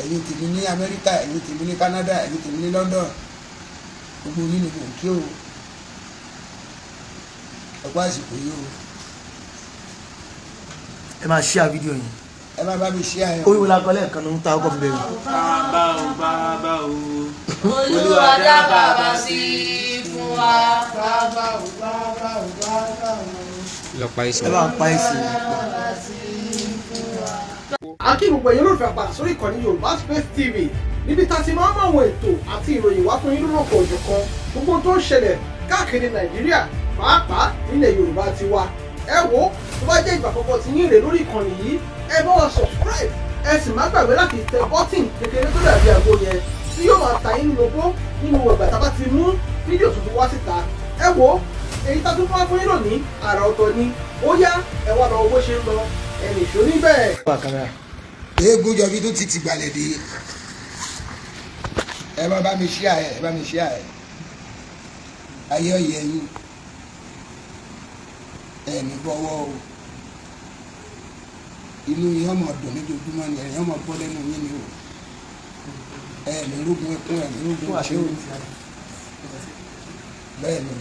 ẹ̀yin tèmi ní Amẹ́ríkà, ẹ̀yin tèmi ní Canada, ẹ̀yin tèmi ní London, gbogbo yín ni mò ń kí o. Ẹ kú àsìkò yìí o. Ẹ máa share fídíò yìí. Ẹ má bá mi share ẹ. Orí wo la kọ lẹ́ẹ̀kan ló ń ta ọkọ̀ bẹ̀rẹ̀. Bàbá o. Olúwa dá bàbá sí fún wa. Bàbá o. Lọ pa ìsìn. Ẹ bá pa ìsìn. Akí gbogbo ẹ̀yin olólùfẹ́ àpàdé sórí ìkànnì Yorùbá Space TV níbi tá a ti máa ń mọ àwọn ètò àti ìròyìn wá fún yín lórúkọ òjọ̀kan gbogbo tó ń ṣẹlẹ̀ káàkiri Nàìjíríà pàápàá nílẹ̀ Yorùbá ti wa. Ẹ wo tó bá jẹ́ ìgbà àkọ́kọ́ tí yín rè lórí ìkànnì yìí ẹ bá wa subscribe ẹ sì má gbàgbé láti tẹ bọ́tìn kékeré tó dàbí àgbo yẹn tí yóò máa ta yín lóbó nínú ìgbà tá a bá ti mú fídíò tuntun wá síta. Ẹ wo èyí tá a tún wá fún yín lónìí àrà ọ̀tọ̀ ni ó yá ẹ wá lọ owó ṣe ń lọ ẹnì ìṣó níbẹ̀. Eégún jọbí tó ti gbàlẹ̀ dé. Ẹ má bá mi share ẹ, ẹ bá mi share ẹ. Ayé ọ̀yẹ́ yín. Ẹ ní bọ́wọ́ o. Inú yín ọmọ dùn lójoojúmọ́ ni ẹ̀yìn ọmọ bọ́ lẹ́nu yín ni o. Ẹ ní rúgun ẹkún ẹ ní rúgun ṣé o. Bẹ́ẹ̀ ni.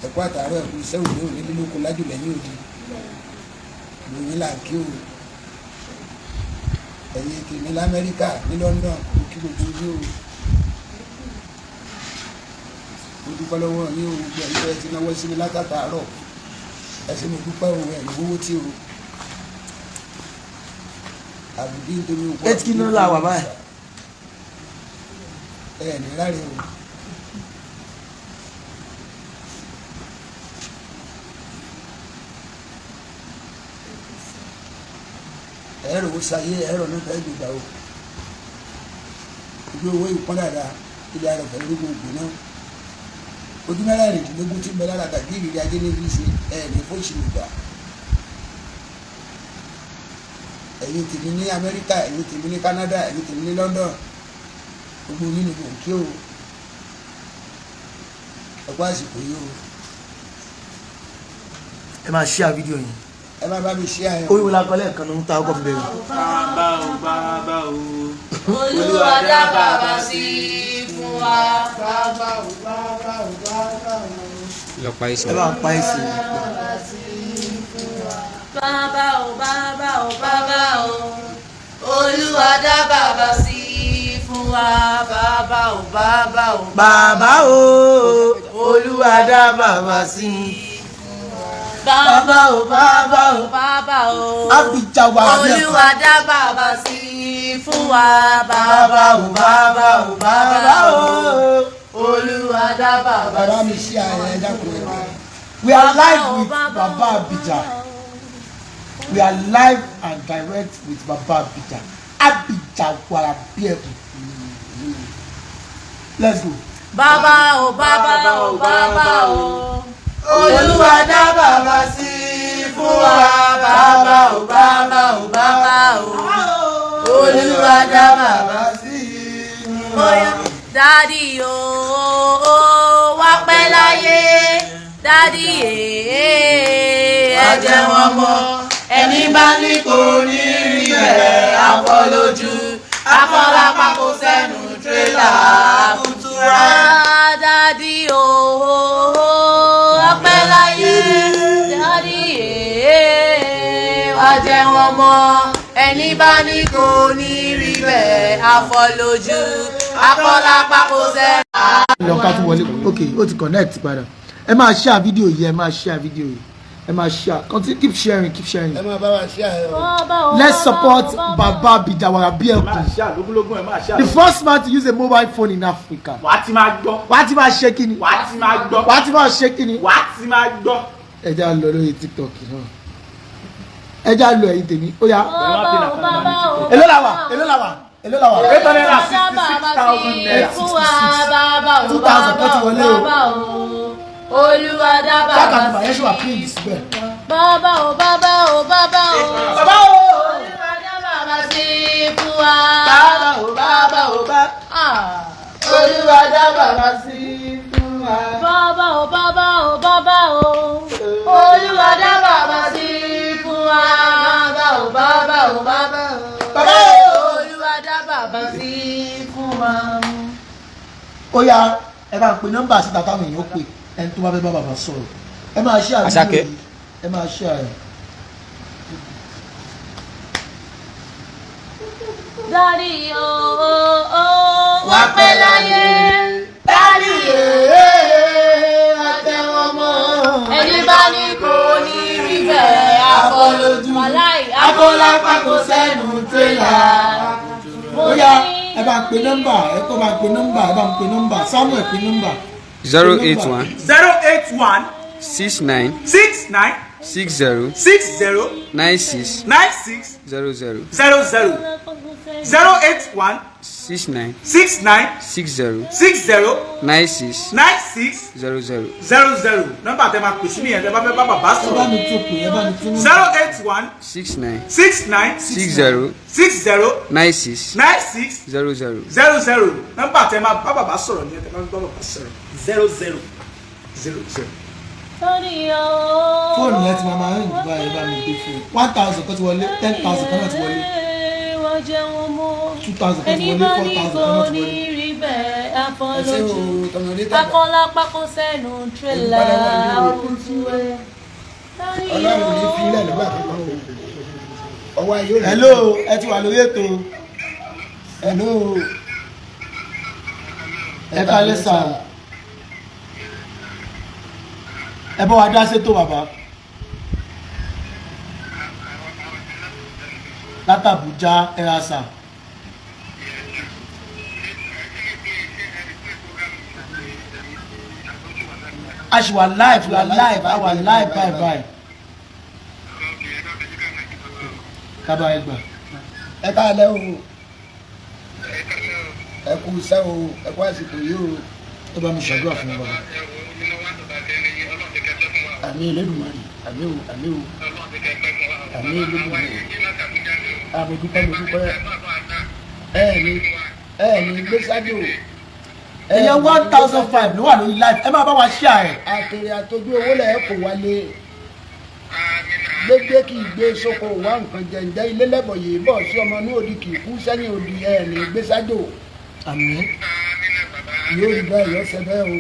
Ẹ kú àtàárọ̀ ẹ̀kú iṣẹ́ òde òní lílóko lájú lẹ́yìn òdi. Lóyún là ń kí o. Ẹ̀yin tèmi l'Amẹ́ríkà ní London kí gbogbo yín o. Mo dúpẹ́ lọ́wọ́ yín o gbogbo ẹ̀yin tẹ́ ti náwó sí mi látàtàárọ̀. Ẹ ṣé mo dúpẹ́ o ẹ̀ ní owó tí o. Àbùdí nítorí owó. Ẹ ti kí ló la wà báyìí. Ẹ ní láre o. Ẹ̀rọ owó sayé ẹ̀rọ nípa ìgbìgbà o. Ìgbé owó ìpọ́n dáadáa ilé ara ọ̀fẹ́ lórí gbogbo náà. Ojú mẹ́rẹ̀ẹ̀rìndínlógún tí ń bẹ lára tàbí ìrírí ajé ní ìlú ṣe ẹ̀ẹ̀ní fún ìṣirò ìgbà. Ẹ̀yin tèmi ní Amẹ́ríkà, ẹ̀yin tèmi ní Canada, ẹ̀yin tèmi ní London, gbogbo yín ni mò ń kí o. Ẹ kú àsìkò yìí o. Ẹ máa share fídíò yìí. Ẹ má bá mi share ẹ. Orí wo la kọ lẹ́ẹ̀kan ló ń ta ọkọ̀ bẹ̀rẹ̀. Bàbá o. Olúwa dá bàbá sí fún wa. Bàbá o. Lọ pa ìsìn. Ẹ bá pa ìsìn. Bàbá o. Olúwa dá bàbá sí fún wa. Bàbá o. Bàbá o. Olúwa dá bàbá sí. Bàbá o. Abijah wà ní ẹ̀kọ́. Olúwa dá bàbá sí fún wa. Bàbá o. Olúwa dá bàbá Bàbá mi sí. share ẹ dákun ẹ. We are live with Baba Abijah. We are live and direct with Baba Abijah. Abijah wà bí ẹ̀kọ́. Let's go. Bàbá o. Olúwa dá bàbá sí fún wa. Bàbá o. Olúwa dá bàbá sí fún wa. Dádì o wá pẹ́ láyé. Dádì ẹ jẹ́ wọn mọ́. Ẹni bá ní kò ní rí bẹ́ẹ̀ afọ́lójú. Afọ́lápá kò sẹ́nu tírélà kùtùrà. Dádì o wá pẹ́ láyé. Dádì wá jẹ́ wọn mọ́. Ẹni bá ní kò ní rí bẹ́ẹ̀ afọ́lójú. Afọ́lápá kò sẹ́nu. Lọ ká tún wọlé. Okay, ó ti connect padà. Ẹ máa share fídíò yìí, ẹ máa share fídíò yìí. Ẹ máa share. Continue, keep sharing. Ẹ má bá wa share ẹ o. Let's support Baba Abijah wà bí ẹ̀kọ́. The first man to use a mobile phone in Africa. Wà á ti máa gbọ́. Wà á ti máa ṣe kíni. Wà á ti máa gbọ́. Wà á ti máa ṣe kíni. Wà á ti máa gbọ́. Ẹ já lọ lórí TikTok náà. Ẹ já lọ ẹ̀yin tèmi. Ó yá. Èló la wà. 866,000 naira. 2,000 kọ́ ti wọlé o. Olúwa dá bàbá sí. Jákàtúmọ̀ ayé ṣùgbọ́n please síbẹ̀. Bàbá o. Bàbá o. Olúwa dá bàbá sí fún wa. Bàbá o. Olúwa dá bàbá sí fún wa. Bàbá o. Olúwa dá bàbá sí fún wa. Bàbá o. Bàbá o. kan sí fún wa. Ó yá ẹ bá ń pe nọ́mbà síta táwọn èèyàn pè ẹni tó bá fẹ́ bá bàbá sọ̀rọ̀ ẹ máa ṣe àdúgbò yìí ẹ máa ṣe àyè. Daddy wá pẹ́ láyé. Daddy wá tẹ́ wọn mọ́. Ẹni bá ní kò ní rí bẹ́ẹ̀ afọlójú. Akọ́lápá kò sẹ́nu tírélà. Ó yá ẹ bá ń pe nọ́mbà ẹ kó bá ń pe nọ́mbà ẹ bá ń pe nọ́mbà Samuel pe nọ́mbà. 081 081 69 69 60 60 96 96 00 00 081 69 69 60 60 96 96 00 00 nọ́mbà tẹ́ máa pè sí nìyẹn tẹ́ bá fẹ́ bá bàbá ẹ bá mi sọ̀rọ̀. tó pè ẹ bá mi tó nọ́mbà. 081 69 69 60 60 96 96 00 00 nọ́mbà tẹ́ máa bá bàbá sọ̀rọ̀ nìyẹn tẹ́ máa bá bàbá sọ̀rọ̀ 00 00. Fóònù yẹn ti máa ń gbà ẹ bá mi gbé fún 1,000 kan ti wọlé 10,000 kan náà ti wọlé 2,000 kan ti wọlé 4,000 kan náà ti wọlé. ẹ ṣe o tọmọdé tàgbà Akọ́lápá kò sẹ́nu tírélà. Ọlọ́run ní fi ilẹ̀ nígbà kankan o ọwọ́ ayé rẹ̀. Hello ẹ ti wà lórí ètò. Hello ẹ ká lè sà ẹ bá wa dá sétò bàbá látàbújá ẹ ra sà. A ṣì wà live we are live a wà live bye bye. Kábà ẹ gbà. ẹ káalẹ́ o ẹ kú iṣẹ́ o ẹ kú àsìkò yìí o. Ẹ bá mi ṣàdúrà fún bàbá. Àmì Elédùmarè àmì o àmì o àmì Elédùmarè àmì dúpẹ́ ẹ̀ẹ̀ni gbèsàdò. Èèyàn 1,005 ló wà lórí live ẹ máa bá wa share ẹ̀. Àkèrè àtọ́jú owó lẹ̀ kò wálé gbégbé kì í gbé sóko wá nǹkan jẹ̀ǹjẹ́ ilé lẹ́bọ̀ yìí bọ̀ sí ọmọ ní òdì kì í kú sẹ́yìn òdì ẹ̀ẹ̀ni gbèsàdò. Àmín. Yóò rí bẹ́ẹ̀ yọ ṣe bẹ́ẹ̀ o.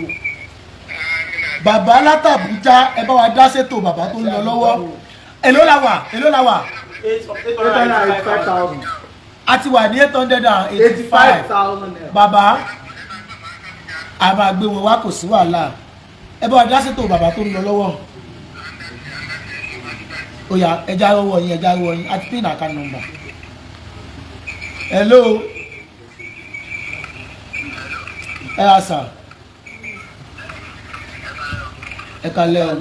Bàbá látàbújá ẹ bá wa dá sétò bàbá tó ń lọ lọ́wọ́. Èló la wà 885,000. a ti wà ní 885 bàbá a máa gbé wọn wá kò sí wàhálà ẹ bá wa dá sétò bàbá tó ń lọ lọ́wọ́. Ó yá ẹja rọwọ yín àti pin account number. Hello ẹ ra sà ẹ kalẹ́ o.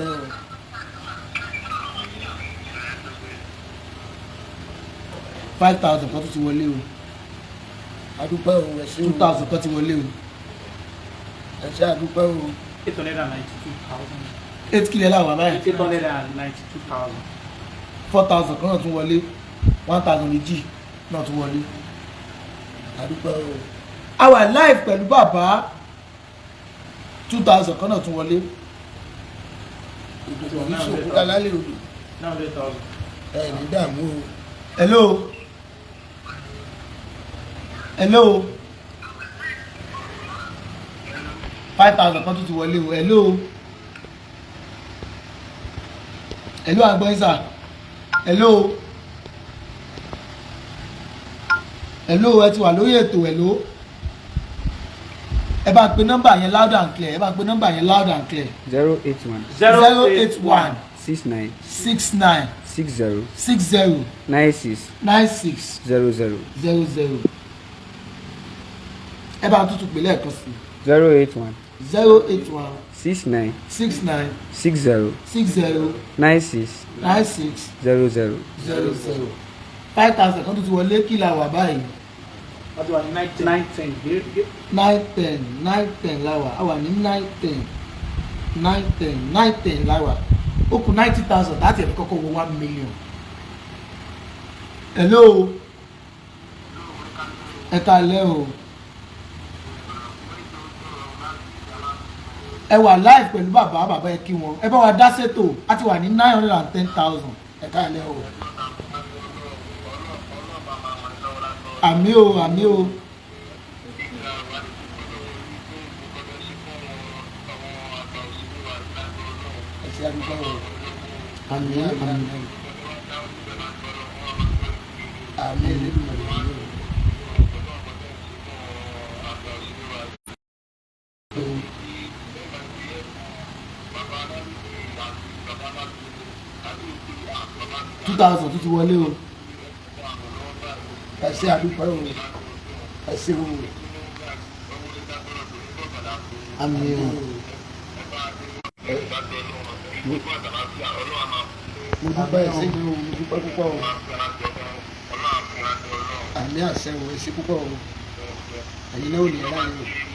5,000 kan tó ti wọlé o. Adúpẹ́ o ẹ ṣé o. 2,000 kan ti wọlé o. Ẹ ṣé adúpẹ́ o. 892,000. 8 kílẹ̀ láwọn àbáyé. 892,000. 4,000 kan náà tún wọlé 1,000 méjì náà tún wọlé. Adúpẹ́ o. A wà live pẹ̀lú bàbá 2,000 kan náà tún wọlé. Ìdòdò ní sòkúta lálẹ́ odò. 900,000. Ẹ ní dààmú o. Hello. Hello. 5,000 kan tún ti wọlé o. Hello. Hello àgbọ̀nsà. Hello. Hello ẹ ti wà lórí ètò hello. Ẹ bá pe nọ́mbà yẹn loud and clear. Ẹ bá pe nọ́mbà yẹn loud and clear. 081 081 69 69 60 60 96 96 00 00. Ẹ bá tútù pè lẹ́ẹ̀kan sí. 081 081 69 69 60 60 96 96 00 00. 5,000 kan tó ti wọlé kí la wà báyìí. Wọ́n ti wà ní 910. 910 910 la wà a wà ní 910 910 910 la wà ó kù 90,000 láti ẹ̀fọ́ kọ́kọ́ wọ 1 million. Hello ẹ káalẹ́ o. Ẹ wà live pẹ̀lú bàbá ẹ kí wọn ẹ bá wa dá sétò a ti wà ní 910,000. Ẹ káalẹ́ o. Àmì o. àmín àmín. Àmín. 2000 tó ti wọlé o. Ẹ ṣé àdúpẹ́ o. Ẹ ṣé o. Àmín o. Mo dúpẹ́ ẹ ṣé o. Mo dúpẹ́ púpọ̀ o. Àmín àṣẹ o. Ẹ ṣé púpọ̀ o. Ẹ̀yin náà ò ní ẹ̀rá yìí o.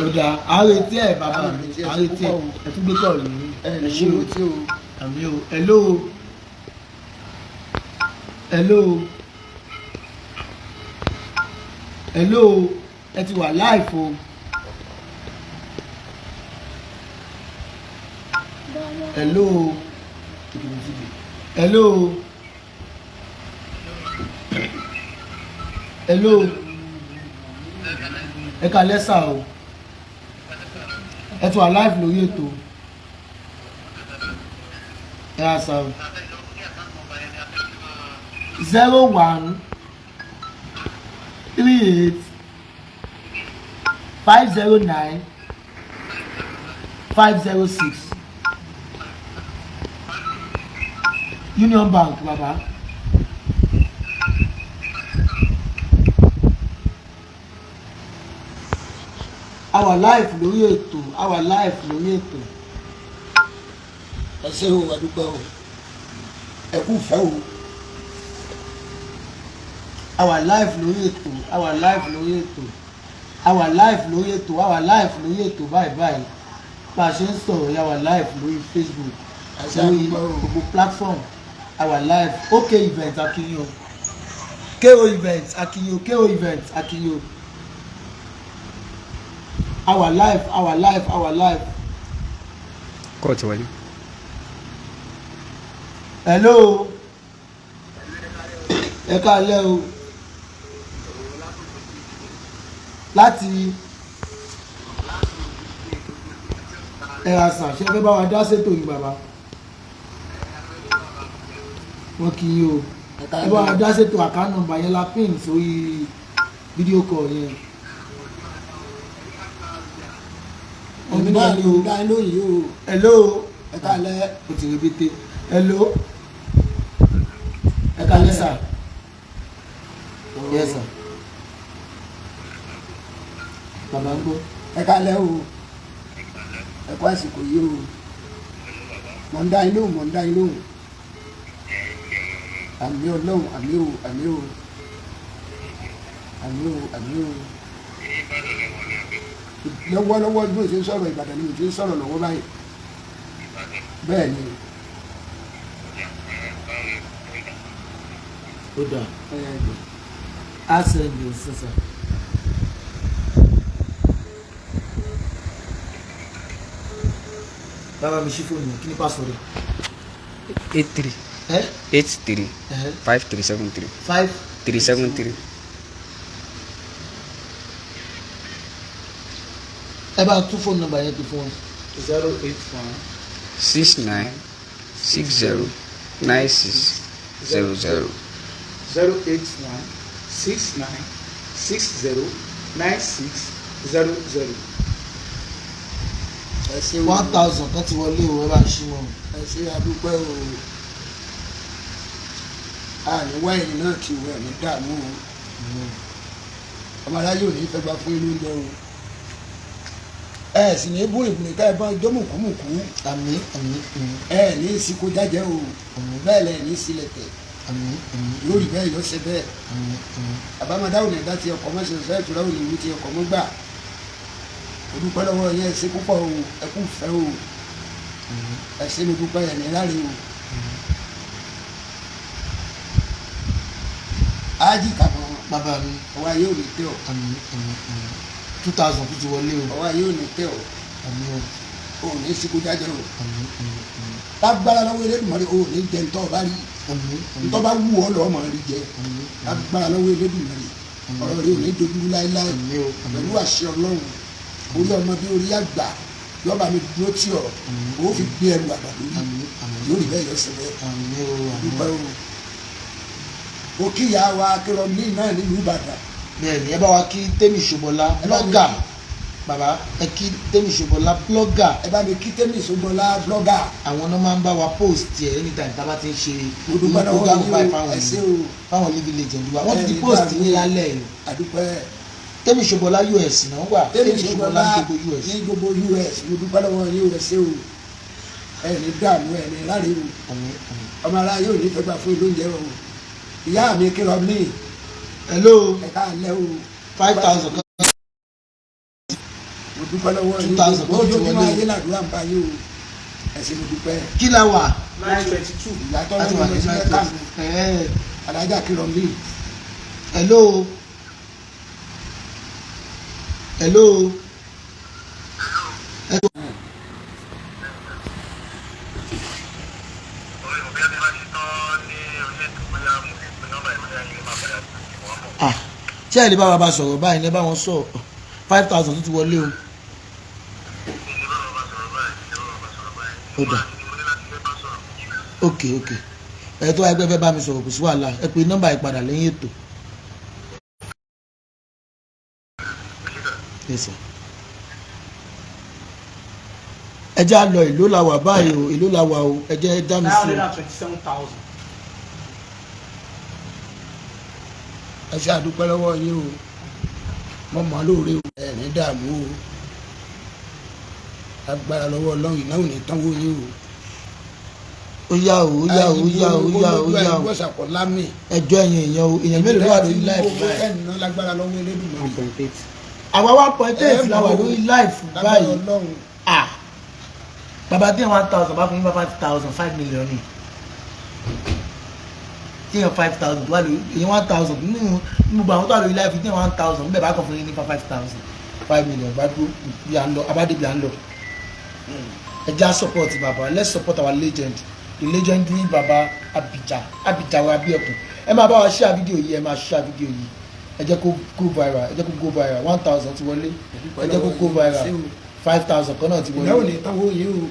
Ó dáa, àrètí ẹ̀ bàbá mi, àrètí ẹ̀ ẹ̀ tún gbé kọ́ọ̀lù ní Ẹ ṣé o tí o. àmín o. Hello. Hello. Hello. Ẹ ti wà live o. Hello. Hello. Hello. Ẹ ká lẹ́sà o. Ẹ ti wà live lórí ètò. Ẹ á sá o. 01 38 509 506 Union Bank baba. Our life lórí ètò, our life lórí ètò. Ẹ ṣé o. Àdúpẹ́ o. Ẹ kú fẹ́ o. Our life lórí ètò, our life lórí ètò, our life lórí ètò, our life lórí ètò báyìí báyìí bá a ṣe ń sọ̀rọ̀ yà our life lórí Facebook lórí gbogbo platform our life OK event Akinyo KO event Akinyo KO event Akinyo our life our life our life. Kọ́ ti wọlé. Hello ẹ káalẹ́ o láti ẹ̀ràsàn ṣe fẹ́ bá wa dá sétò ní bàbá wọn kì í o ẹ bá wa dá sétò àkáǹtì nọ́mbà yẹn la pin sórí fídíò kọ̀ yẹn. Èmi náà ni o dá inú yìí o. Hello Ẹ káalẹ́. o ti rí bété. Hello ẹ káalẹ́ sà. Yes sir. Bàbá ń gbọ́. Ẹ káalẹ́ o. Ẹ kú àsìkò yìí o. Mò ń dá yín lóhùn, mò ń dá yín lóhùn. Àmì Ọlọ́run, àmì o, àmì o. Àmì o, àmì o. Lọ́wọ́lọ́wọ́ bí o ṣe ń sọ̀rọ̀ Ìbàdàn ni o ṣe ń sọ̀rọ̀ lọ́wọ́ báyìí. Bẹ́ẹ̀ ni. Ó dà. Á sẹ́ndì sísà. Bàbá mi ṣí fóònù kí ni pásítọ̀ rẹ̀? 83 83 5373 5 373. ẹ bá tún fóònù nọ́mbà yẹn tó fún wọn. 081 69 60 96 00. 081 69 60 96 00. Ẹ ṣé o. 1000 kan ti wọlé o ẹ bá ń ṣí mọ́. Ẹ ṣé àdúpẹ́ o. Àní wáìnì náà ti wẹ̀ ní dààmú o. Ọmọ aráyé ò ní fẹ́ gba fún inú oúnjẹ o. Ẹ sì ní búrìbùrì ká ẹ bá ọjọ́ mùkúmùkú. Àmín àmín àmín Ẹ ní ìsìnkú jájẹ́ o. Bẹ́ẹ̀ lẹ̀ ní sílẹ̀ tẹ̀. àmín àmín Lórí bẹ́ẹ̀ yọ ṣe bẹ́ẹ̀. àmín àmín. Àbámadá ò ní dá ti ọkọ̀ mọ́ṣẹ́ ṣẹ́ ìtura ò ní ìlú ti ọkọ̀ mọ́ gbà. Mo dúpẹ́ lọ́wọ́ yẹn ṣe púpọ̀ o. Ẹ kú fẹ́ o. Ẹ ṣé mi dúpẹ́ yẹn ní láre o. Ájì kàmọ́. Bàbá mi Ọwọ́ ayé ò ní tẹ̀ ọ́. àmín àmín àmín. 2000 tó ti wọlé o. Ọwọ́ ayé ò ní tẹ̀ ọ́. Àmín o O ò ní ìsìnkú jájẹ́ o. àmín àmín àmín Lágbára lọ́wọ́ Elédùmarè o ò ní jẹ ntọ́ bá rí. àmín àmín Ntọ́ bá wù ọ́ lọ́ọ́ mọ̀ rí jẹ. àmín Lágbára lọ́wọ́ Elédùmarè. Ọ̀rọ̀ rẹ ò ní dojú láéláé. àmín o àmín Pẹ̀lú àṣẹ Ọlọ́run. Orí ọmọ bí orí àgbà. yọba mi dúró tí ọ o fi gbé ẹrù àgbà lórí bẹ́ẹ̀ yọ sẹ́lẹ̀ dúpẹ́ o kí ìyá wa kírọ ní náà nílùú Ìbàdàn. bẹ́ẹ̀ni ẹ bá wa kí Tẹ́mi Ṣọbọlá blọ́gà bàbá ẹ kí Tẹ́mi Ṣọbọlá blọ́gà. ẹ bá mi kí Tẹ́mi Ṣọbọlá blọ́gà. àwọn náà máa ń bá wa post ẹ anytime tá a bá ti ń ṣe program báyìí fáwọn living legend wa wọ́n ti di post ní lálẹ́ yìí. àdúpẹ́ Tẹ́mi Ṣọbọlá US náà wà Tẹ́mi Ṣọbọlá ní gbogbo US mo dúpẹ́ lọ́wọ́ yín o ṣé o ẹni dààmú ẹni láre o ọmọ ara yóò ní fẹ́gbà fún ìlú oúnjẹ o ìyá mi kí lọ ní. hello ẹ̀ka alẹ́ o 5,000 kan. mo dúpẹ́ lọ́wọ́ yín 2,000 o ojú ọmọ ayé làdúrà ń bá yín o ẹ̀sìn mo dúpẹ́. kí la wà. 922. ìyàtọ̀ ló ń lọ sí mẹ́ta alájà kí lọ ní. hello hello. ṣé ẹ lè bá wa bá sọ̀rọ̀ báyìí ní ẹ bá wọn sọ 5,000 tó ti wọlé o. ó dà ok ẹ tó ẹgbẹ́ fẹ́ bá mi sọ̀rọ̀ kò sí wàhálà ẹ pè nọ́mbà ìpadà lẹ́yìn ètò. ẹ já lọ èló la wà báyìí o èló la wà o ẹ jẹ́ já mi sí. 927,000. ẹ ṣe àdúpẹ́ lọ́wọ́ yín o mo mọ̀ lóore o ẹ̀rín dààmú o agbára lọ́wọ́ Ọlọ́run ìnáwó ní tánwó yín o. ó yá o ó yá o ó yá o ó yá o ó yá o ẹjọ́ ẹ̀yìn èèyàn o èèyàn mélòó wà lórí láìfù báyìí. lágbára lọ́wọ́ Elédùmarè. àwa 1.8 la wà lórí láìfù báyìí. bàbá díẹ̀ 1,000 bá fún yín 5,000 5 million ni díẹ̀ 5,000 wà lórí èyí 1,000 nínú gbogbo àwọn tó wà lórí láìfù díẹ̀ 1,000 bẹ́ẹ̀ bá kàn fún yín ní 5,000 5 million bá dúró bí à ń lọ abádébí à ń lọ. ẹ já support bàbá let's support our legend the legendary baba Abijah wa Abiekun. ẹ máa bá wa share fídíò yìí ẹ máa share fídíò yìí ẹ jẹ́ kó go viral ẹ jẹ́ kó go viral 1,000 ti wọlé ẹ jẹ́ kó go viral 5,000 kan náà ti wọlé ìnáwó ní tánwó yín o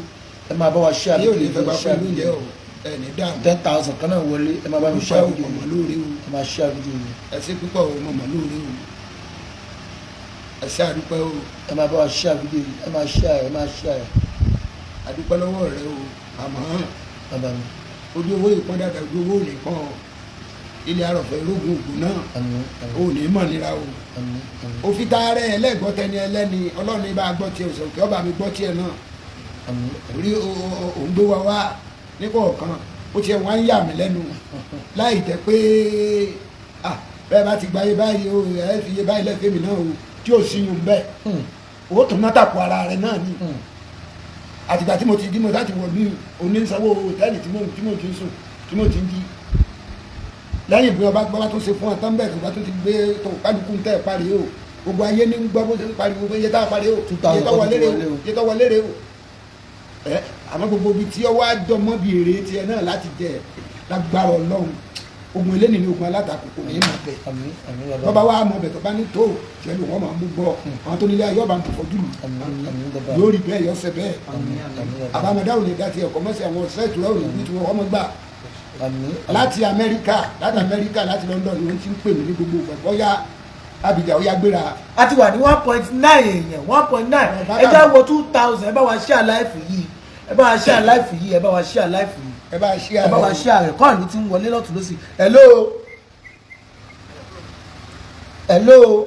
ẹ máa bá wa share yóò ní fídíò fẹ́ bá yìí share fún fídíò ìlú ẹni dààmú 10,000 kan náà wọlé ẹ máa bá mi share fídíò ọmọ yìí lóore o ẹ máa share fídíò yìí ẹ ṣe púpọ̀ o mọ̀ lóore o ẹ ṣe àdúpẹ́ o ẹ máa bá wa share fídíò yìí ẹ máa share ẹ máa share àdúpẹ́ lọ́wọ́ rẹ o àmọ́ bàbá mi. ojú owó ìpọ́n dáadáa ojú owó nìkan ilé arọ̀fẹ́ ológun ògùn náà ò ní mọ̀ nira o òfin tá rẹ̀ ẹlẹ́gbọ́ tẹni ẹlẹ́ni Ọlọ́run ibà gbọ́ tiẹ̀ òsòkè ọba mi gbọ́ tiẹ̀ náà orí òun gbé wa wá nípa ọ̀kan ó tiẹ̀ wọ́n á ń yà mí lẹ́nu láì jẹ́ pé bẹ́ẹ̀ bá ti gba iye báyìí o ẹ fi iye báyìí lẹ́fẹ̀ẹ́ mi náà o tí ò sí yun bẹ́ẹ̀ owó tó ná tàpọ̀ ara rẹ̀ náà ni àtìgbà tí mo ti dímọ̀ láti wọ̀ ní onísanwó hòtẹ́ẹ̀lì tí mo ti ń sùn tí mo ti ń jí lẹ́yìn ìgbé ọba gbọ́dọ̀ tó ṣe fún ọ tán bẹ́ẹ̀ tó bá tó ti gbé tó kálukú ń tẹ́ ẹ̀ parí o gbogbo ayé ní gbọ́ bó ṣe ń pariwo pé iye tá a parí o iye tó wọlé rè o iye tó wọlé rè o ẹ àmọ́ gbogbo ibi tí ọwọ́ àjọmọ́ bíi èrè tiẹ̀ náà láti jẹ lágbára Ọlọ́run ogun eléyìí ní ogun alátakò kò ní í mọ̀ bẹ́ẹ̀ bọ́ba wa mọ̀ bẹ́ẹ̀ tó bá ní tó tiẹ̀ ló wọ́n máa mú gbọ́ àwọn tó nílé ayé ọba ń tó fojú lù lórí bẹ́ẹ̀ yọ sẹ bẹ́ẹ̀ àbámọ̀dá ò ní dá tiẹ̀ kọ́ mọ́sí àwọn ọ̀sẹ̀ ìtura ò ní bí tiwọn wọ́n mọ̀ gbà láti Amẹ́ríkà láti London ni wọ́n ti ń pè mí ní gbogbo ìgbà ọ̀yá Abijah ọ̀yá gbéra. a ti wà ní 1.9 èèyàn 1.9 ẹ já wo 2,000 ẹ bá wa share life yìí ẹ bá wa share life yìí ẹ bá wa share life yìí ẹ bá wa share rẹ̀ kọ́ọ̀lù ti ń wọlé lọ́tún lọ́sì hello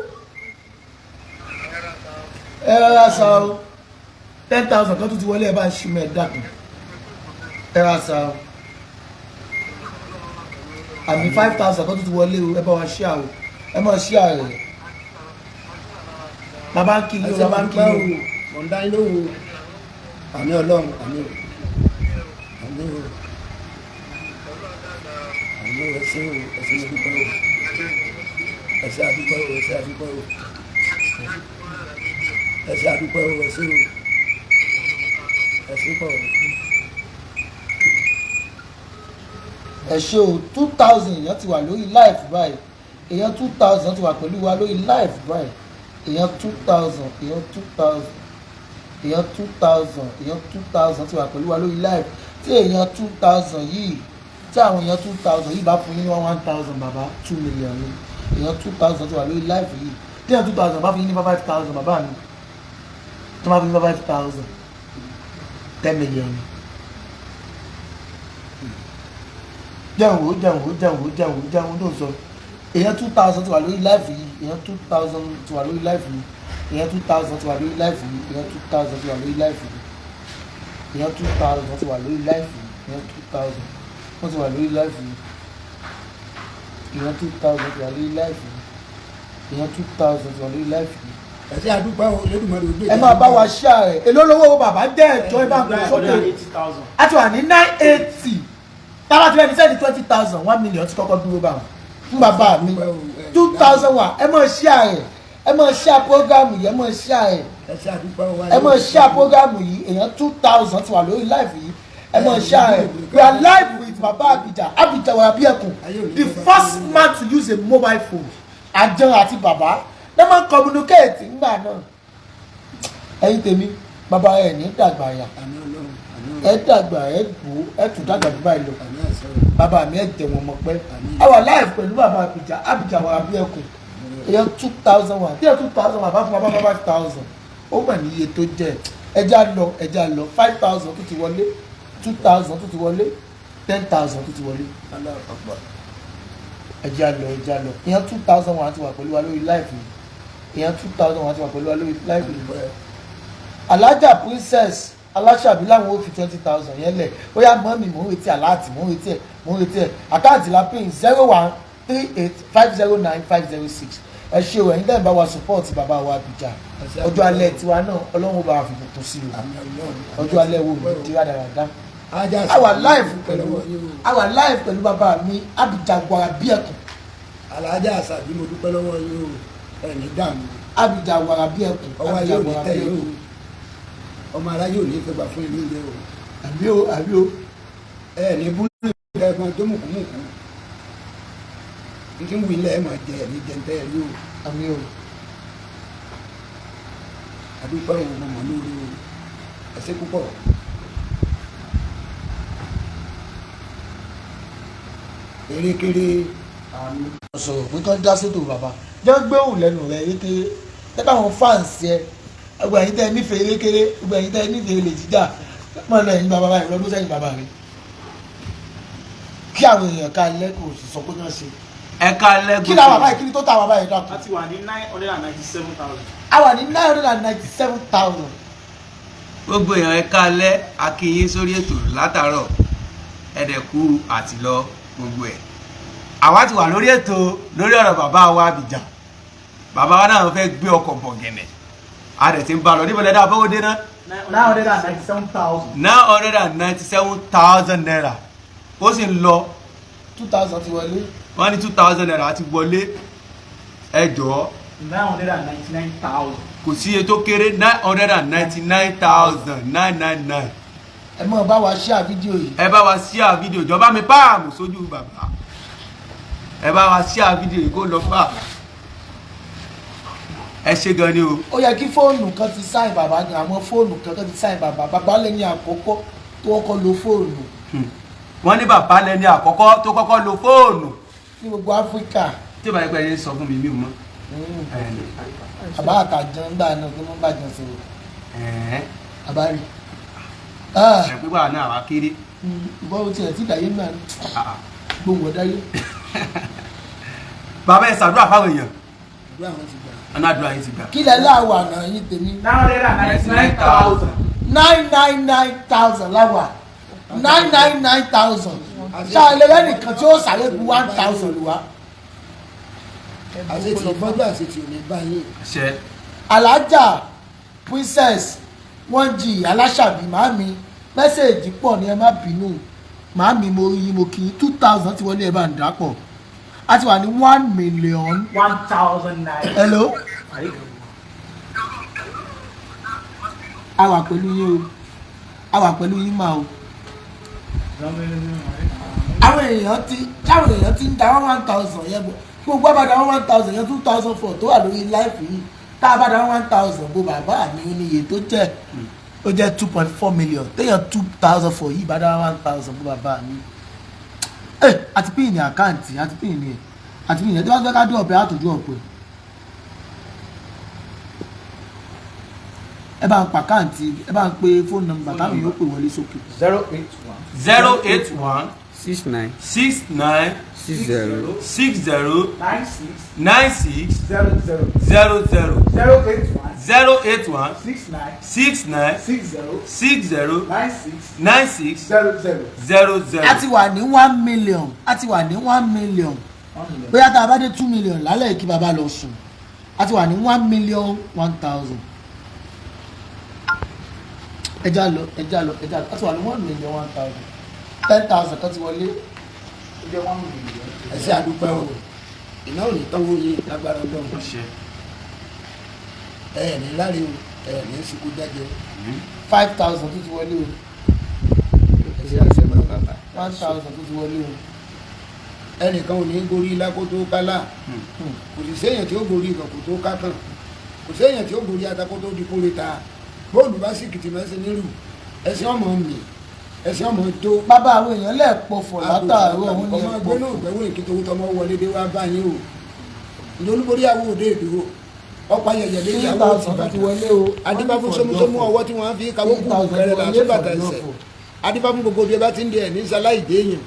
ẹ rárá sa o 10,000 kan tó ti wọlé ẹ bá ń ṣí mẹ́ dàkún ẹ rárá sa o àmì 5,000 kan tó ti wọlé o ẹ bá wa share o ẹ máa share rẹ̀ bàbá ń kí yín o bàbá ń kí yín o. mọ̀ ń dá yín lóhùn àmì Ọlọ́run àmì o àmì o àmì o ẹsẹ̀ o ẹsẹ̀ o dúpẹ́ o ẹsẹ̀ àdúpẹ́ o ẹsẹ̀ àdúpẹ́ o ẹsẹ̀ àdúpẹ́ o ẹsẹ̀ o ẹsẹ̀ pọ̀ o. ẹ ṣé o 2,000 èèyàn ti wà lórí live báyìí èèyàn 2,000 ti wà pẹ̀lú wa lórí live báyìí èèyàn 2,000 èèyàn 2,000 èèyàn 2000 èèyàn 2000 ti wà pẹ̀lú wa lórí live tí èèyàn 2000 yìí tí àwọn èèyàn 2000 yìí bá fún yín ní 1000 bàbá 2 million ni èèyàn 2000 ti wà lórí live yìí tí èèyàn 2000 bá fún yín ní 5000 bàbá mi tó máa fún yín 5000 10 million ni. jẹun tó sọ èèyàn 2000 ti wà lórí live yìí èèyàn 2000 ti wà lórí live yìí èèyàn 2000 ti wà lórí live yìí èèyàn 2000 ti wà lórí live yìí èèyàn 2000 ti wà lórí live yìí èèyàn 2000 wọ́n ti wà lórí live yìí èèyàn 2000 ti wà lórí live yìí èèyàn 2000 ti wà lórí live yìí. ẹ̀sìn àdúgbò Olódùmarè ògbé. ẹ máa bá wa ṣá ẹ èló lówó bàbá jẹ́ ẹ̀jọ́ ẹ bá gbé sókè a ti wà ní 980 tábà tí wọ́n ti sẹ́ni 20,000 1 million ti kọ́kọ́ dúró bá wọn fún bàbá mi 2000 wà ẹ máa ṣá ẹ máa ṣá programu yìí ẹ máa ṣá ẹ máa ṣá programu yìí èèyàn 2000 ti wà lórí live yìí ẹ máa ṣá we are live with baba Abijah Warabiekun the first man to use a mobile phone àjẹun àti bàbá dem máa communicate nígbà náà ẹ̀yin tèmi bàbá ẹ ní dàgbà yà ẹ dàgbà ẹ gbó ẹ tún dàgbà bí báyìí lọ bàbá mi ẹ jẹ wọn mọ pé our life pẹ̀lú bàbá Abijah Warabiekun èèyàn 2000 wà tí ẹ 2000 wà bá fún bàbá 5000 ó mà ní iye tó jẹ ẹja lọ 5000 tó ti wọlé 2000 tó ti wọlé 10,000 tó ti wọlé ẹja lọ èèyàn 2000 wà ti wà pẹ̀lú wa lórí live èèyàn 2000 wà ti wà pẹ̀lú wa lórí live alájà princess aláṣàbí láwọn ó fi 20,000 yẹn lẹ̀ ó yá mọ́ mi mò ń retí aláàtì mò ń retí ẹ̀ àkáǹtì la pín 0138509506 ẹ ṣe o ẹ̀yin dẹ́n bá wa support bàbá wa Abijah ọjọ́ alẹ́ tiwa náà ọlọ́run bá wa fi bùkún sí o ọjọ́ alẹ́ wo mi ti rádaràdá our life pẹ̀lú bàbá mi Abijah Warabiekun. alájà àṣàbí mo dúpẹ́ lọ́wọ́ yín o ẹ̀ní dààmú. Abijah Warabiekun ọwọ́ ayé ò ní tẹ̀ yóò ọmọ aráyé ò ní fẹ́ gbà fún ìlú ilé o. àbí o. ẹ̀ní búrú ẹ̀gbọ́n tó mùkúmùkú n ti ń wí ilẹ̀ ẹ̀ máa jẹ ẹ̀ní jẹntẹ́ ẹ̀ yóò. àbí o. àdúpẹ́ òun mọ̀ lórí o ẹ̀sẹ̀ púpọ̀. erékeré sọ̀rọ̀ pé kán dá sétò bàbá jẹ́ gbéhùn lẹ́nu rẹ̀ erékeré tẹ́tà àwọn fans ẹ ẹgbẹ́ ẹ̀yin tẹ́ ẹ nífẹ̀ẹ́ erékeré ẹgbẹ́ ẹ̀yin tẹ́ ẹ nífẹ̀ẹ́ lè jíjà mọ́ lọ ẹ̀yin bàbá rẹ̀ lọ́dún sẹ́yìn bàbá rẹ̀ kí àwọn èèyàn ká lẹ́kọ̀ọ́ sì sọ pé náà ṣe. ẹ ká lẹ́gùn. kí làwọn bàbá yìí kí ni tó ta àwọn bàbá yìí dàpọ̀. a ti wà ní 997,000. a wà ní 997,000. gbogbo èèyàn ẹ ká lẹ́ akínyín sórí ètò látàárọ̀ ẹ̀dẹ̀kú àti lọ gbogbo ẹ̀ àwa ti wà lórí ètò lórí ọ̀rọ̀ bàbá wa Abijah bàbá wa náà fẹ́ gbé ọkọ̀ bọ̀gẹ̀nẹ̀ a dẹ̀ ti ń bá lọ níbo lẹ́dá bọ́wọ́ dé náà 997,000. 997,000 naira ó sì ń lọ 2000 ti wọlé. wọ́n ní 2,000 naira ti wọlé ẹ jọ̀ọ́ 999,000. kò sí iye tó kéré 999,999. ẹ mọ̀ bá wa share fídíò yìí. ẹ bá wa share fídíò ìjọba mi páàmù sójú bàbá ẹ bá wa share fídíò yìí kó lọ fà ẹ ṣe gan ni o. ó yẹ kí fóònù kan ti sáìn bàbá gan àwọn fóònù kan ti sáìn bàbá lẹ́ni àkọ́kọ́ tó kọ́kọ́ lo fóònù. wọ́n ní bàbá lẹ́ni àkọ́kọ́ tó kọ́kọ́ lo fóònù. ní gbogbo Áfíríkà. tí ìbára ẹgbẹ́ yẹn sọ fún mi mí mọ́. àbá àtàjàn gbà náà kí wọ́n bàjẹ́ sọ̀rọ̀. àbárí. ẹ pé báwa náà wá kéré. ìbọn tiẹ̀ tí ìdáyé náà gbóhùn ọ̀dáyé. bàbá ẹ ṣàdúrà fáwọn èèyàn. anádùúrà yìí ti gbà. kí lẹ láwà náà yín tèmi. 999,000. 999,000 láwà 999,000 ṣáàlẹ̀ nìkan tí ó sáré bu 1,000 lù wá. àṣetì ìfọ́jú àṣetì ò ní báyìí. ṣe. alájà princess wọ́n jí aláṣàbí màámi mẹ́sẹ̀ẹ̀jì pọ̀ ní ẹ má bínú màámi mo rí mo kì í 2,000 ti wọlé ẹ bá ń dàpọ̀ a ti wà ní 1,000,000. hello. a wà pẹ̀lú yín o a wà pẹ̀lú yín máa o. àwọn èèyàn ti ń da 1,000 yẹn gbogbo àbàdà 1,000 yẹn 2,004 tó wà lórí láìpẹ́ yìí tá a bá dá 1000 bó bàbá mi ó ní iye tó jẹ́ ó jẹ́ 2.4 million téèyàn 2000 for yìí bá dá 1000 bó bàbá mi àti pín ní àkáǹtì àti pín ní àti pín ní tí wọ́n fẹ́ ká dún ọ̀pẹ àtòjú ọ̀pẹ ẹ bá ń pa àkáǹtì ẹ bá ń pe fóònù nọ́mbà táwọn yóò pè wọlé sókè. 081 69 69 60 60 96 96 00 00 081 081 69 69 60 60 96 96 00. a ti wà ní 1 million a ti wà ní 1 million bóyá tá a bá dé 2 million lálẹ́ kí bàbá lọ sùn a ti wà ní 1 million 1000 ẹja lọ a ti wà ní 1 million 1000 10,000 kan ti wọlé ó jẹ́ 1 million. ẹ ṣé àdúpẹ́ o iná ò ní tánwó yé lágbára ọdún ẹ ní láre o ẹ ní sìnkú jẹjẹ 5,000 tó ti wọlé o ẹ ṣé àṣẹ bàbá 1,000 tó ti wọlé o. ẹnìkan ò ní gorí ilá kó tó kálá kò sì séèyàn tí ó gorí ìgbà kó tó kákàn kò séèyàn tí ó gorí ata kó tó di kórè ta bóòlù bá sì kìtì mẹ́sìn nílùú ẹ̀sìn ọmọ mi ẹ̀sìn ọmọ tó. bàbá àwọn èèyàn lẹ́ẹ̀pọ̀ fọ̀ látàárọ̀ òun ni ọmọ ẹgbẹ́ náà gbẹ́wò ìkìtò owó tọmọ wọlé dé wá bá yín o ìlú olúborí àwọn òde ìdúró ọ̀pá yẹ̀yẹ̀ lé ìyàwó ti wọlé o adébáfún sómúsómú ọwọ́ tí wọ́n fi kawó kúkú kẹrẹ là sóbàtà ẹsẹ̀ adébáfún gbogbo bí ẹ bá ti ń di ẹ̀ ní sáláì déèyàn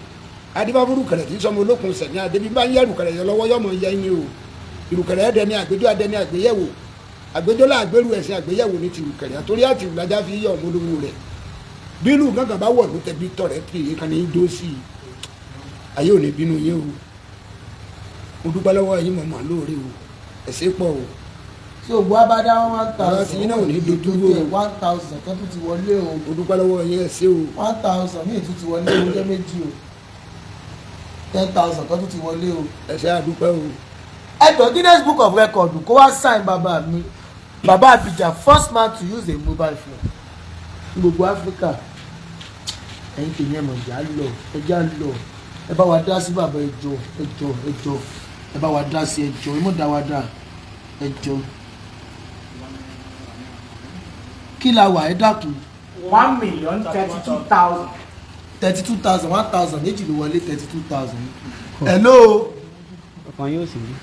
adébáfún rúkẹrẹ tí sọmọ olókun sẹ̀ ní adébí bá ń yẹ rúkẹrẹ yẹ lọ́wọ́ yọmọ yẹ yín o ìrùkẹrẹ ẹ̀dẹ ní àgbéjọ́ adẹ ní àgbéyẹ̀wò àgbéjọ́ là àgbérù ẹ̀sìn àgbéyẹ̀wò ní ti rùkẹrẹ àtòrí àti ìwúlájà fi yọ ọmọ olówó rẹ̀ bínú gángan bá wọ̀ ló tẹ̀bí tọ̀rẹ́ pè é kan ní dó sí i ayé ò ní bínú yín o mo dúpẹ́ lọ́wọ́ yín mọ̀ mọ́ lóore o ẹ̀sẹ̀ pọ̀ o. tí ògbó abádá 1,000 ọ̀rọ̀ tí yín náà ò ní dojú o 1,000 kan tó ti wọlé o mo dúpẹ́ lọ́wọ́ yín ẹ̀sẹ̀ o 1,000 míì tó ti wọlé o jẹ́ méjì o 10,000 kan tó ti wọlé o. ẹ̀sẹ̀ àdúpẹ́ o. ẹ̀dọ̀ Guinness Book of Record kó wá sign bàbá mi bàbá Abijah first man to use a mobile phone ní gbogbo Africa ẹ̀yin tèmi ẹ̀ mọ̀ ẹja lọ ẹ bá wa dá sí bàbá ẹjọ́ ẹ bá wa dá sí ẹjọ́ ẹ mọ̀ dá wa dá ẹjọ́ kí la wà ẹ dákun 1,032,000. 32,000 1,000 méjì ló wọlé 32,000 hello ọkàn yóò sì rí.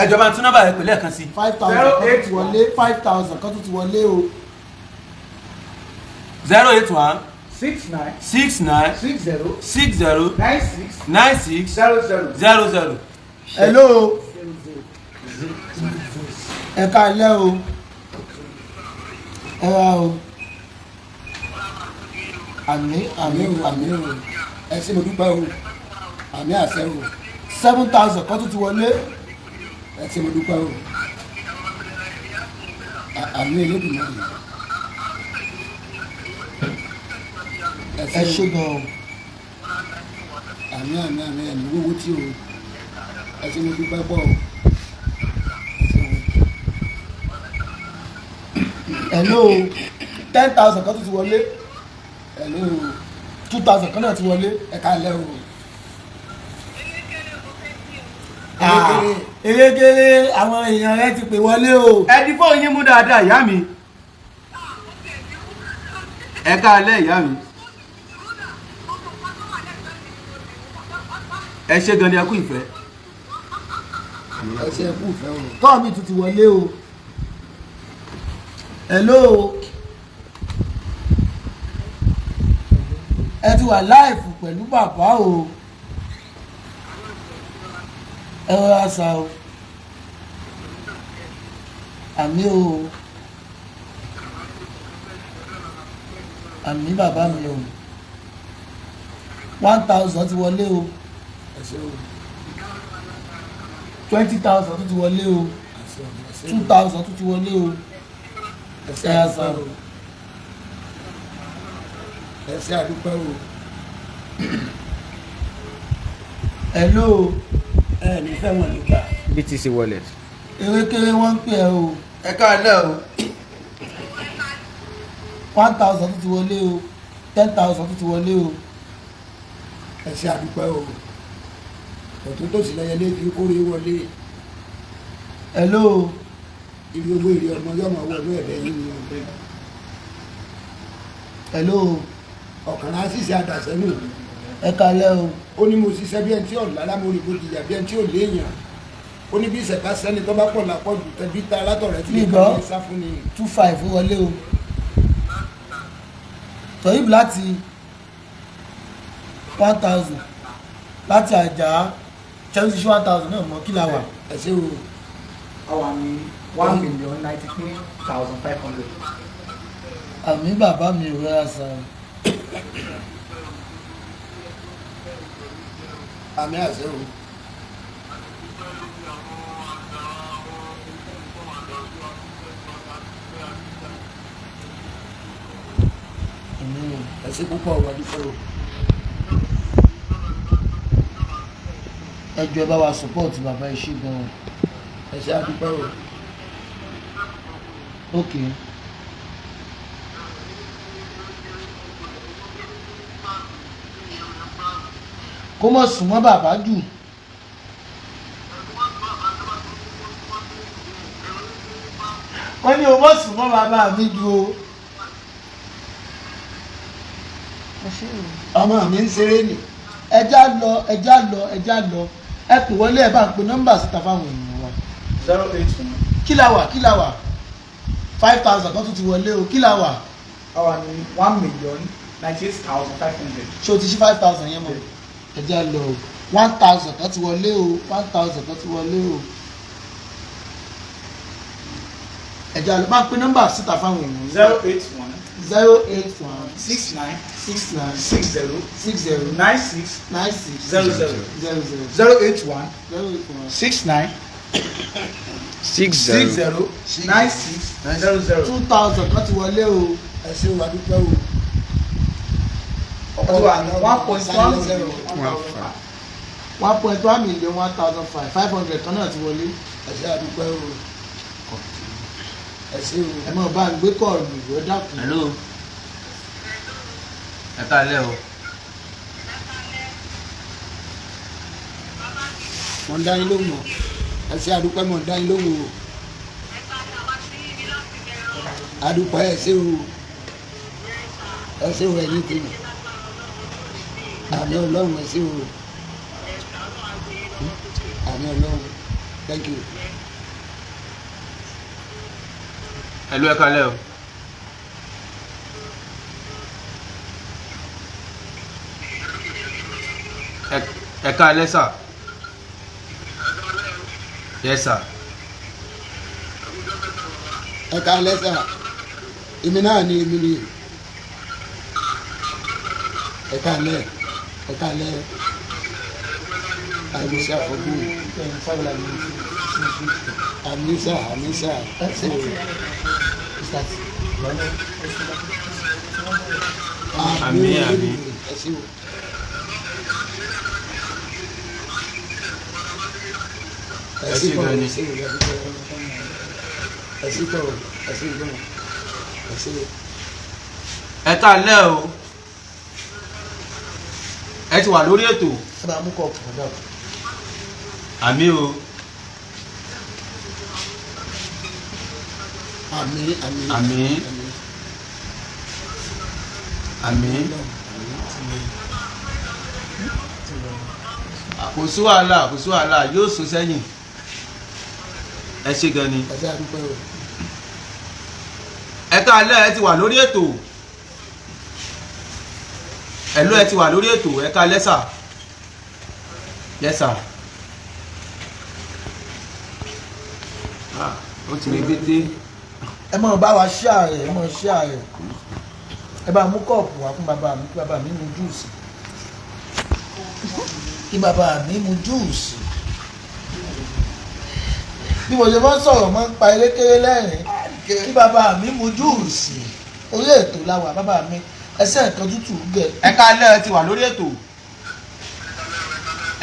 ẹjọba tún nọ́mbà rẹ pẹ̀lú ẹ̀kan sí 5,000 kan tó ti wọlé 5,000 kan tó ti wọlé o 081 69 69 60 60 96 96 00. 00. hello ẹ káalẹ́ o ẹ wá o àmì o ẹ̀sẹ̀ mo dúpẹ́ o àmì àṣẹ o 7,000 kan tó ti wọlé ẹ̀sẹ̀ mo dúpẹ́ o àmì Elédùmarè ẹ ṣe gan o àmì ẹ̀mí wọ́wọ́ tí o ẹ̀sẹ̀ mo dúpẹ́ pọ̀ o. hello 10,000 kan tó ti wọlé hello 2,000 kan náà ti wọlé ẹ káalẹ́ o. erégéré àwọn èèyàn rẹ ti pè wọlé o ẹ di fóònù yín mú dáadáa ìyá mi ẹ káalẹ́ ìyá mi ẹ ṣé gan ni a kú ìfẹ́. ẹ̀sẹ̀ kú fẹ́ o. tọ́ mi tún ti wọlé o hello ẹ ti wà láìfù pẹ̀lú bàbá o ẹ rọra sa o àmì o àmì bàbá mi o 1,000 ti wọlé o ẹ̀sẹ̀ o. 20,000 tó ti wọlé o 2,000 tó ti wọlé o ẹ̀sẹ̀ àdúpẹ́ o. ẹ̀sẹ̀ àdúpẹ́ o. hello ẹ ní fẹ́ wọn nígbà. BTC wallet. erékeré wọ́n ń pè ẹ́ o ẹ káalẹ́ o 1,000 tó ti wọlé o 10,000 tó ti wọlé o ẹ̀sẹ̀ àdúpẹ́ o. ọ̀tún tó sì lẹ́yẹ lé fi kórè wọlé. hello ìlú owó èrè ọmọ yọmọ owó ọdún ẹ̀rẹ́ yìí ni o. hello ọ̀kànlá ṣìṣe àdàsẹ́nu ẹ kalẹ́ o. ó ní mo ṣiṣẹ́ bí ẹni tí ò lálámórí bó jìyà bí ẹni tí ò léèyàn ó ní bí ìṣẹ̀ká sẹ́ni tó bá pọ̀ lápọ̀ jù tẹ̀bí ta látọ̀rẹ́ tí lè kọ́ sá fún ni. 25 wọlé o tọ́yìb láti 1000 láti àjà chelsea 1000 náà mọ́ kí la wà. ẹ ṣe o. àwa ní 1,093,500. àmì bàbá mi ò rẹ́ àṣà. àmì àṣẹ o. ẹ ṣe púpọ̀ wà dúpẹ́ o. ẹ jọ̀ọ́ ẹ bá wa support bàbá ẹ ṣé gan-an. ẹ ṣe àdúpẹ́ o. ok. kó mọ̀ sùn mọ́ bàbá jù. wọ́n ní o mọ̀ sùn mọ́ bàbá mi jù o. ọmọ mi ń ṣeré nì. ẹja lọ ẹ pè wọlé ẹ bá ń pe nọ́mbà síta fáwọn èèyàn wa. 081. kí la wà 5000 kan tún ti wọlé o kí la wà. àwa ní 1,098,500. ṣé o ti ṣí 5000 yẹn mọ́. ẹja lọ o 1000 kan ti wọlé o 1000 kan ti wọlé o. ẹja lọ bá ń pe nọ́mbà síta fáwọn èèyàn. 081. 081 69 69 60 60 96 96 00 081 081 69 60 96 00. 2000 kan ti wọlé o. ẹ ṣe wà dúpẹ́ o. ọkọ̀ wa ní 1.1 1.1 million 1,500 500 kan náà ti wọlé. ẹ ṣe àdúpẹ́ o. ẹ ṣe o. ẹ mọ̀ bá ń gbé kọ́ọ̀lù ìwé dákun. hello ẹ káalẹ́ o. mo ń dá yín lóhùn o. ẹ ṣe àdúpẹ́ mo ń dá yín lóhùn o. àdúpẹ́ ẹ ṣe o. ẹ ṣe o ẹ̀yin tèmi. àmì ọlọ́run ẹ ṣe o. àmì ọlọ́run thank you. hello ẹ káalẹ́ o. ẹ káalẹ́ sà. yes sir. ẹ káalẹ́ sà. èmi náà ni èmi ni. ẹ káalẹ́ ẹ káalẹ́. àmísà fọ́bù. àmísà ṣe o. àmín àmín. ẹ ṣe o. ẹ ṣe pọ̀ ẹ ṣe ẹ ṣe pọ̀ ẹ ṣe gbọ́n ẹ ṣe. ẹ káalẹ́ o. ẹ ti wà lórí ètò. ẹ bá mú kọ́ọ̀pù ọ̀dà. àmín o. àmín àmín àmín àmín. kò sí wàhálà yóò sún sẹ́yìn. ẹ ṣé gan ni. ẹ ṣe àdúpẹ́ o. ẹ káalẹ́ ẹ ti wà lórí ètò. ẹ̀lú ẹ ti wà lórí ètò ẹ káalẹ́ sà. yes sir. ó ti rí bété. ẹ mọ̀ bá wa share rẹ̀ ẹ mọ̀ share rẹ̀ ẹ bá mú kọ́ọ̀pù wá fún bàbá mi kí bàbá mi mu júùsì kí bàbá mi mu júùsì bí mo ṣe máa ń sọ̀rọ̀ máa ń pa erékeré lẹ́rìn kí bàbá mi mu júùsì orí ètò làwà bàbá mi ẹsẹ̀ nǹkan tútù gẹ̀. ẹ káalẹ́ ẹ ti wà lórí ètò.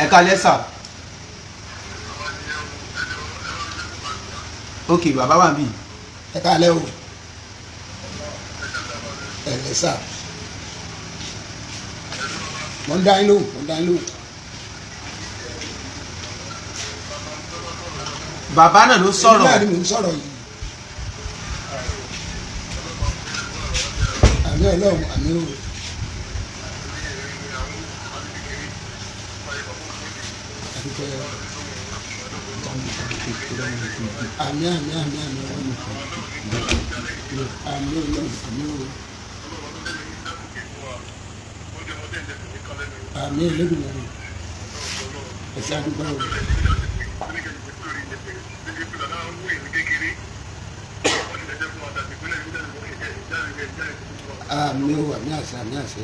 ẹ káalẹ́ sà. ok bàbá wà bí. ẹ káalẹ́ o. ẹ lẹ́ sà. mo ń dá yín lóhùn. bàbá náà ló sọ̀rọ̀. èmi náà ni mò ń sọ̀rọ̀ yìí. àmì ọlọ́run àmì o. àmì àmì àmì àmì ọlọ́run àmì ọlọ́run àmì o. àmì Elédùmarè ẹ̀sẹ̀ àdúgbò o. àmì o àmì àṣẹ àmì àṣẹ.